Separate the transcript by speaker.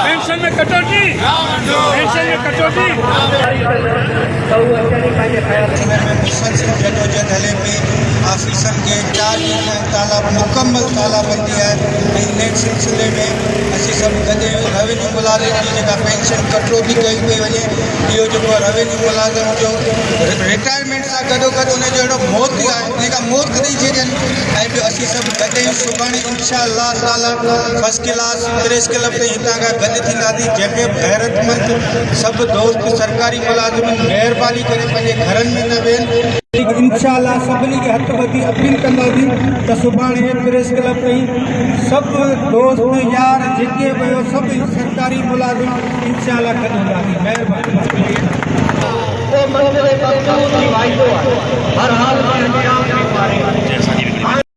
Speaker 1: Pension में कटौती, pension में कटौती।
Speaker 2: जदोजहद हले पई ऑफिसर के 4 ॾींहं तालाब मुकम्मल तालाबंदी है। इन सिलसिले में असीं सभु गॾे रेवेन्यू मुलाज़िम जी जेका पेंशन कटौती कई पई वञे, इहो जेको रेवेन्यू मुलाज़िम जो रिटायरमेंट सां गॾोगॾु उन जो अहिड़ो मौत आहे, उन खां मौत ॾेई छॾनि। ऐं ॿियो असीं सभु गॾे सुभाणे इंशाअल्लाह ताला फर्स्ट क्लास प्रेस क्लब ते हितां खां गॾु थींदासीं, जंहिंखे गैरतमंद सभु दोस्त सरकारी मुलाज़िम महिरबानी करे पंहिंजे घरनि में न वेहनि। इंशाअल्लाह सभिनी खे हथ ॿधी अपील कंदासीं त सुभाणे प्रेस क्लब ते सभु दोस्त यार जेके बि सभु सरकारी मुलाज़िम इंशाअल्लाह गॾु हूंदासीं। महिरबानी।